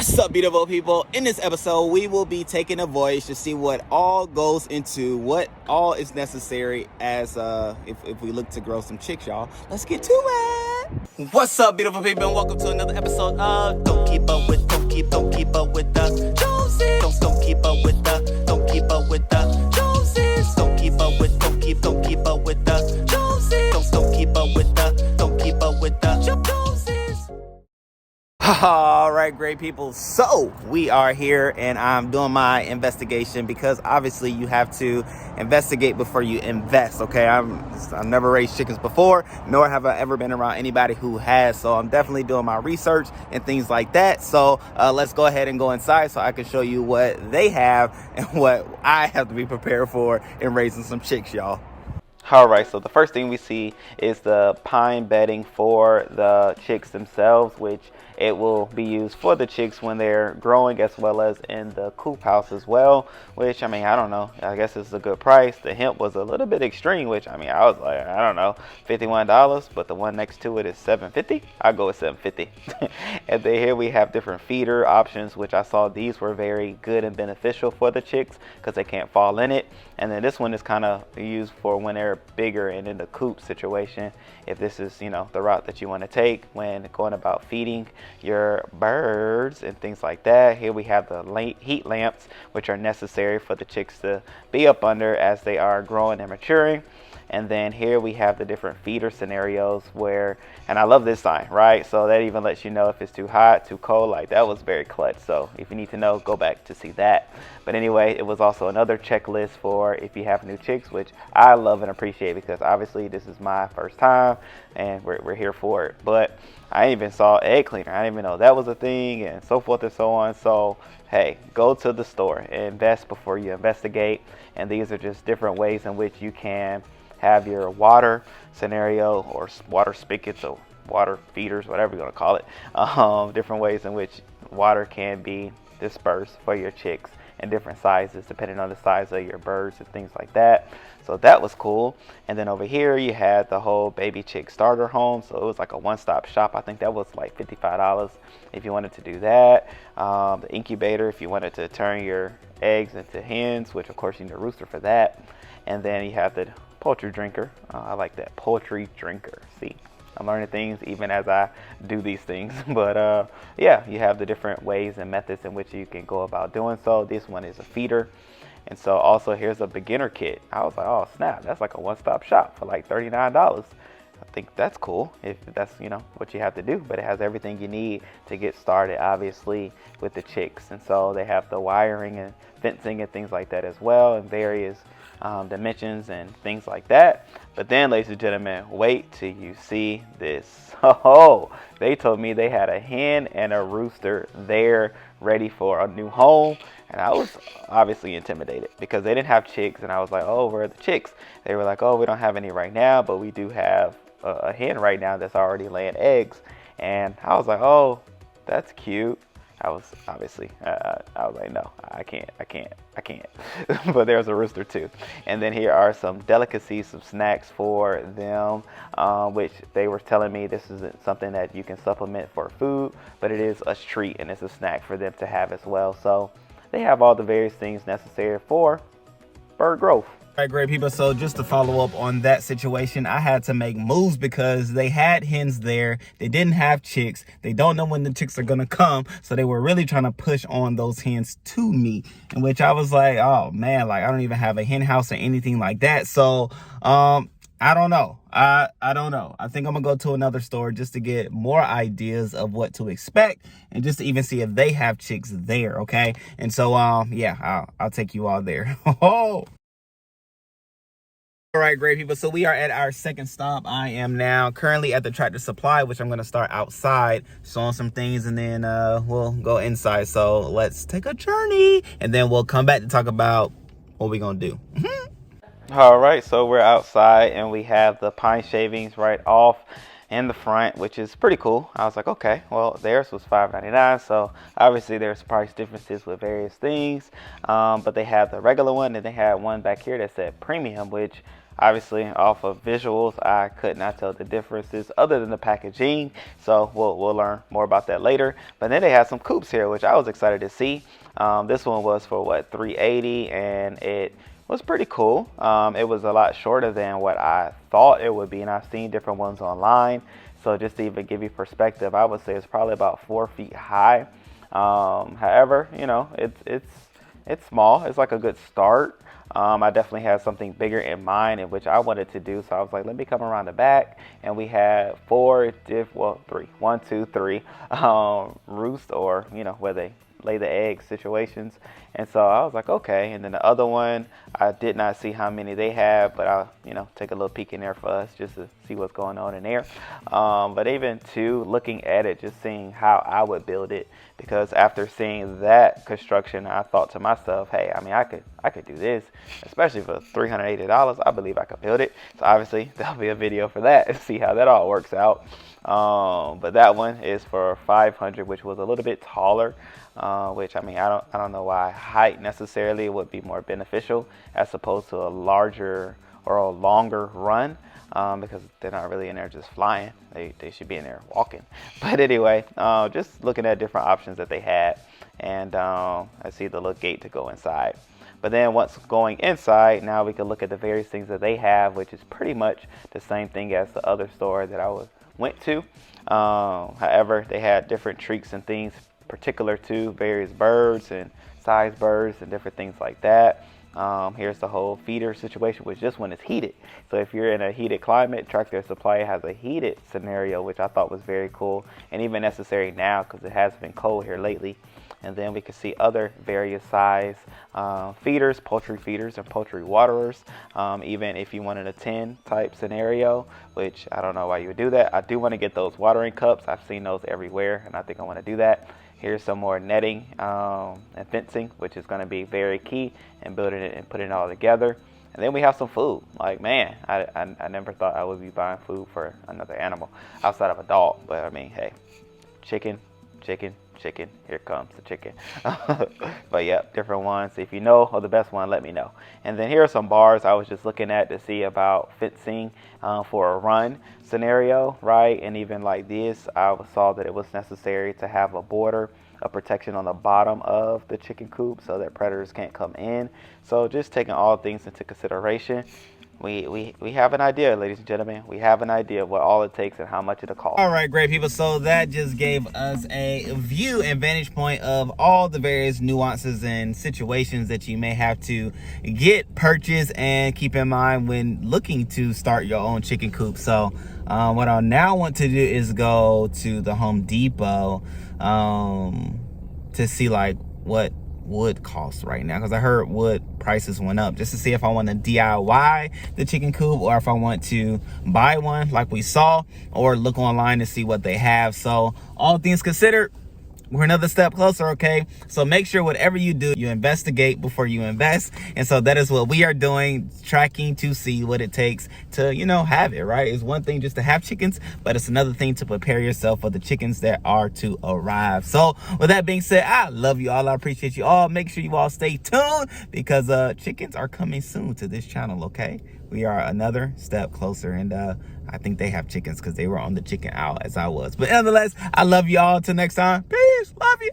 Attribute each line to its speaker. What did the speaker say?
Speaker 1: What's up, beautiful people? In this episode, we will be taking a voyage to see what all goes into what all is necessary as if we look to grow some chicks, y'all. Let's get to it. What's up, beautiful people, and welcome to another episode of Don't Keep Up with the Joneses. Don't keep up with the Joneses. Don't keep up with the Joneses. Don't keep up with the Joneses. Don't keep up with the Joneses. All right, great people. So we are here and I'm doing my investigation because obviously you have to investigate before you invest. Okay, I've never raised chickens before, nor have I ever been around anybody who has. So I'm definitely doing my research and things like that. So let's go ahead and go inside so I can show you what they have and what I have to be prepared for in raising some chicks, y'all. All right, so the first thing we see is the pine bedding for the chicks themselves, which it will be used for the chicks when they're growing, as well as in the coop house as well, which, I mean, I don't know. I guess it's a good price. The hemp was a little bit extreme, which, I mean, I was like, I don't know, $51, but the one next to it is $7.50. I'll go with $7.50. And then here we have different feeder options, which I saw these were very good and beneficial for the chicks because they can't fall in it. And then this one is kind of used for when they're bigger and in the coop situation, if this is, you know, the route that you want to take when going about feeding your birds and things like that. Here we have the heat lamps, which are necessary for the chicks to be up under as they are growing and maturing. And then here we have the different feeder scenarios where, and I love this sign, right? So that even lets you know if it's too hot, too cold. Like, that was very clutch. So if you need to know, go back to see that. But anyway, it was also another checklist for if you have new chicks, which I love and appreciate because obviously this is my first time and we're here for it. But I even saw egg cleaner. I didn't even know that was a thing, and so forth and so on. So hey, go to the store, invest before you investigate. And these are just different ways in which you can have your water scenario or water spigots or water feeders, whatever you want to call it. Different ways in which water can be dispersed for your chicks in different sizes depending on the size of your birds and things like that. So that was cool. And then over here you had the whole baby chick starter home. So it was like a one-stop shop. I think that was like $55 if you wanted to do that. The incubator if you wanted to turn your eggs into hens, which of course you need a rooster for that. And then you have the poultry drinker. I like that, poultry drinker. See, I'm learning things even as I do these things. But yeah, you have the different ways and methods in which you can go about doing so. This one is a feeder. And so also here's a beginner kit. I was like, oh snap, that's like a one-stop shop for like $39. I think that's cool if that's, you know, what you have to do, but it has everything you need to get started, obviously, with the chicks. And so they have the wiring and fencing and things like that as well, and various dimensions and things like that. But then, ladies and gentlemen, wait till you see this. Oh, they told me they had a hen and a rooster there ready for a new home. And I was obviously intimidated because they didn't have chicks. And I was like, oh, where are the chicks? They were like, oh, we don't have any right now, but we do have a hen right now that's already laying eggs. And I was like, oh, that's cute. I was obviously, I was like, no, I can't. But there's a rooster too. And then here are some delicacies, some snacks for them, which they were telling me this isn't something that you can supplement for food, but it is a treat and it's a snack for them to have as well. So they have all the various things necessary for bird growth. All right, great people. So just to follow up on that situation, I had to make moves because they had hens there. They didn't have chicks. They don't know when the chicks are going to come. So they were really trying to push on those hens to me, in which I was like, oh man, like I don't even have a hen house or anything like that. So, I don't know. I don't know. I think I'm gonna go to another store just to get more ideas of what to expect and just to even see if they have chicks there. Okay. And so, yeah, I'll take you all there. Oh. All right, great people. So we are at our second stop. I am now currently at the Tractor Supply, which I'm going to start outside, showing some things, and then we'll go inside. So let's take a journey, and then we'll come back to talk about what we're going to do. All right, so we're outside, and we have the pine shavings right off in the front, which is pretty cool. I was like, okay, well, theirs was $5.99, so obviously there's price differences with various things, but they have the regular one, and they had one back here that said premium, which Obviously, off of visuals, I could not tell the differences other than the packaging. So we'll learn more about that later. But then they had some Coops here, which I was excited to see. This one was for what, $3.80, and it was pretty cool. It was a lot shorter than what I thought it would be, and I've seen different ones online. So just to even give you perspective, I would say it's probably about 4 feet high. However, you know, it's small. It's like a good start. I definitely had something bigger in mind in which I wanted to do. So I was like, let me come around the back. And we had three, 1, 2, 3 roost, or, you know, where they lay the egg situations. And so I was like, okay. And then the other one, I did not see how many they had, but I'll, you know, take a little peek in there for us just to see what's going on in there. But even too, looking at it, just seeing how I would build it, because after seeing that construction, I thought to myself, hey, I mean, I could do this, especially for $380. I believe I could build it. So obviously there'll be a video for that and see how that all works out. But that one is for $500, which was a little bit taller. Which, I mean, I don't know why height necessarily would be more beneficial as opposed to a larger or a longer run, because they're not really in there just flying. They should be in there walking. But anyway, just looking at different options that they had, and I see the little gate to go inside. But then once going inside, now we can look at the various things that they have, which is pretty much the same thing as the other store that I went to. However, they had different treats and things particular to various birds and size birds and different things like that. Here's the whole feeder situation, which this one is heated. So if you're in a heated climate, Tractor Supply has a heated scenario, which I thought was very cool and even necessary now because it has been cold here lately. And then we can see other various size feeders, poultry feeders and poultry waterers. Even if you wanted a 10 type scenario, which I don't know why you would do that. I do want to get those watering cups. I've seen those everywhere, and I think I want to do that. Here's some more netting and fencing, which is going to be very key in building it and putting it all together. And then we have some food. Like, man, I never thought I would be buying food for another animal outside of a dog. But I mean, hey, chicken, here comes the chicken. But yeah, different ones. If you know of the best one, let me know. And then here are some bars I was just looking at to see about fencing for a run scenario, right? And even like this, I saw that it was necessary to have a border of protection on the bottom of the chicken coop so that predators can't come in. So just taking all things into consideration, we have an idea, ladies and gentlemen. We have an idea of what all it takes and how much it'll cost. All right, great people. So that just gave us a view and vantage point of all the various nuances and situations that you may have to get, purchase, and keep in mind when looking to start your own chicken coop. So what I now want to do is go to the Home Depot to see like what wood costs right now, because I heard wood prices went up, just to see if I want to DIY the chicken coop or if I want to buy one like we saw, or look online to see what they have. So all things considered, we're another step closer, okay? So make sure whatever you do, you investigate before you invest. And so that is what we are doing, tracking to see what it takes to, you know, have it, right? It's one thing just to have chickens, but it's another thing to prepare yourself for the chickens that are to arrive. So with that being said, I love you all. I appreciate you all. Make sure you all stay tuned, because chickens are coming soon to this channel, okay? We are another step closer, and I think they have chickens because they were on the chicken aisle as I was. But nonetheless, I love y'all. Till next time, peace, love you.